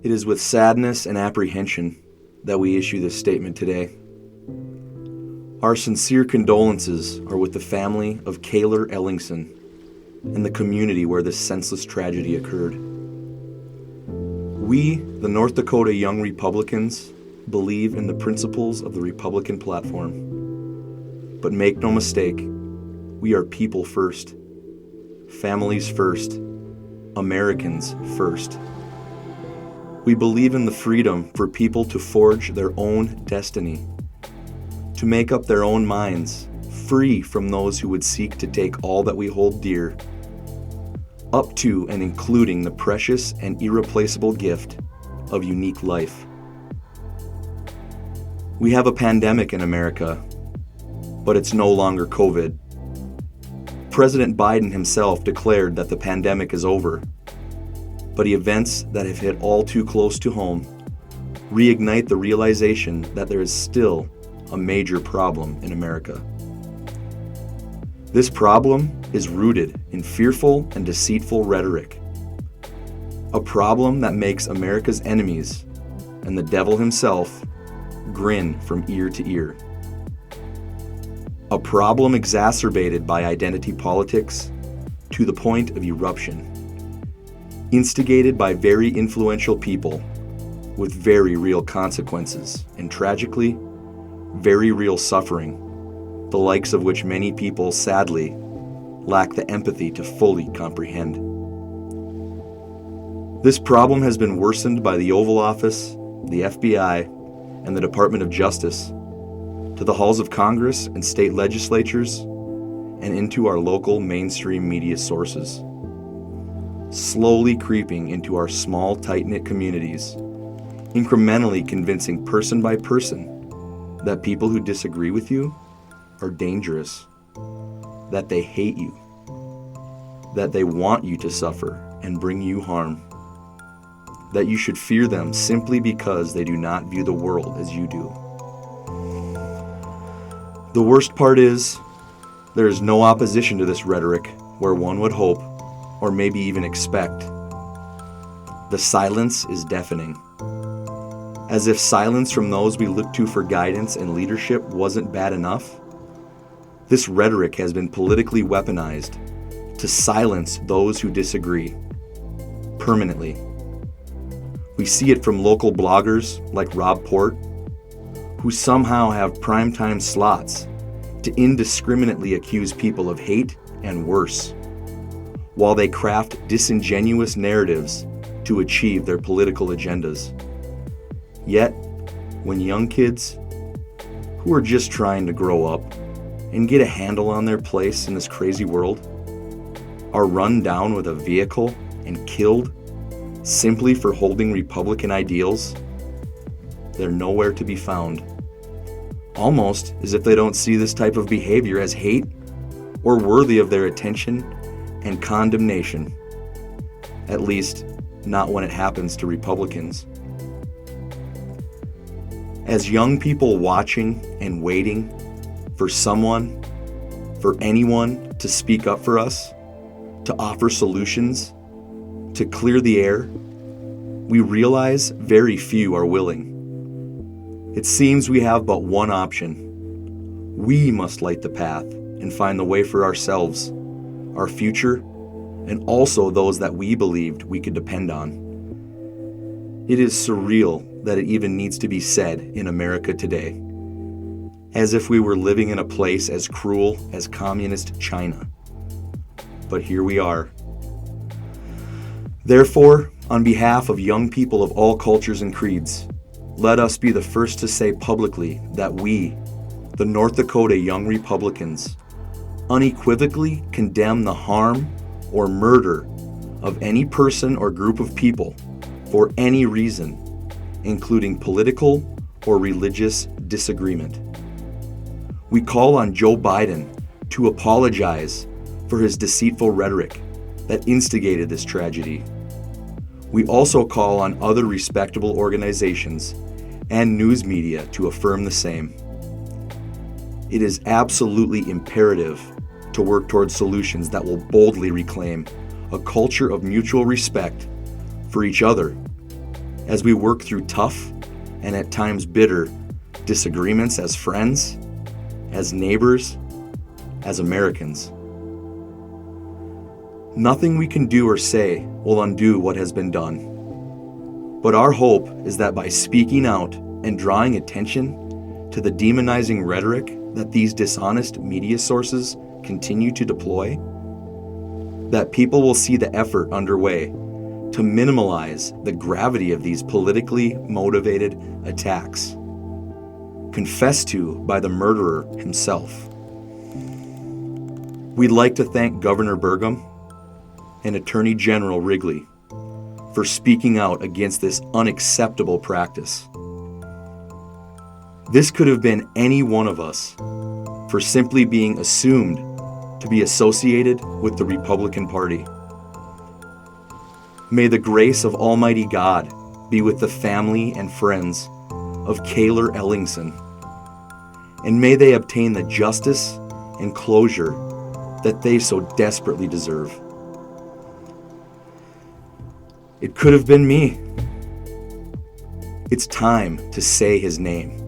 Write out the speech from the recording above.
It is with sadness and apprehension that we issue this statement today. Our sincere condolences are with the family of Cayler Ellingson and the community where this senseless tragedy occurred. We, the North Dakota Young Republicans, believe in the principles of the Republican platform. But make no mistake, we are people first, families first, Americans first. We believe in the freedom for people to forge their own destiny, to make up their own minds, free from those who would seek to take all that we hold dear, up to and including the precious and irreplaceable gift of unique life. We have a pandemic in America, but it's no longer COVID. President Biden himself declared that the pandemic is over, but events that have hit all too close to home reignite the realization that there is still a major problem in America. This problem is rooted in fearful and deceitful rhetoric, a problem that makes America's enemies and the devil himself grin from ear to ear. A problem exacerbated by identity politics to the point of eruption, instigated by very influential people with very real consequences and tragically, very real suffering, the likes of which many people sadly lack the empathy to fully comprehend. This problem has been worsened by the Oval Office, the FBI, and the Department of Justice to the halls of Congress and state legislatures and into our local mainstream media sources, slowly creeping into our small, tight-knit communities, incrementally convincing person by person that people who disagree with you are dangerous, that they hate you, that they want you to suffer and bring you harm, that you should fear them simply because they do not view the world as you do. The worst part is, there is no opposition to this rhetoric where one would hope, or maybe even expect. The silence is deafening. As if silence from those we look to for guidance and leadership wasn't bad enough, this rhetoric has been politically weaponized to silence those who disagree, permanently. We see it from local bloggers like Rob Port, who somehow have primetime slots to indiscriminately accuse people of hate and worse, while they craft disingenuous narratives to achieve their political agendas. Yet, when young kids, who are just trying to grow up and get a handle on their place in this crazy world, are run down with a vehicle and killed simply for holding Republican ideals, they're nowhere to be found. Almost as if they don't see this type of behavior as hate or worthy of their attention and condemnation. At least, not when it happens to Republicans. As young people watching and waiting for someone, for anyone to speak up for us, to offer solutions, to clear the air, we realize very few are willing. It seems we have but one option. We must light the path and find the way for ourselves, our future, and also those that we believed we could depend on. It is surreal that it even needs to be said in America today, as if we were living in a place as cruel as communist China. But here we are. Therefore, on behalf of young people of all cultures and creeds, let us be the first to say publicly that we, the North Dakota Young Republicans, unequivocally condemn the harm or murder of any person or group of people for any reason, including political or religious disagreement. We call on Joe Biden to apologize for his deceitful rhetoric that instigated this tragedy. We also call on other respectable organizations and news media to affirm the same. It is absolutely imperative to work towards solutions that will boldly reclaim a culture of mutual respect for each other as we work through tough and at times bitter disagreements as friends, as neighbors, as Americans. Nothing we can do or say will undo what has been done. But our hope is that by speaking out and drawing attention to the demonizing rhetoric that these dishonest media sources continue to deploy, that people will see the effort underway to minimize the gravity of these politically motivated attacks, confessed to by the murderer himself. We'd like to thank Governor Burgum and Attorney General Wrigley for speaking out against this unacceptable practice. This could have been any one of us for simply being assumed to be associated with the Republican Party. May the grace of Almighty God be with the family and friends of Cayler Ellingson, and may they obtain the justice and closure that they so desperately deserve. It could have been me. It's time to say his name.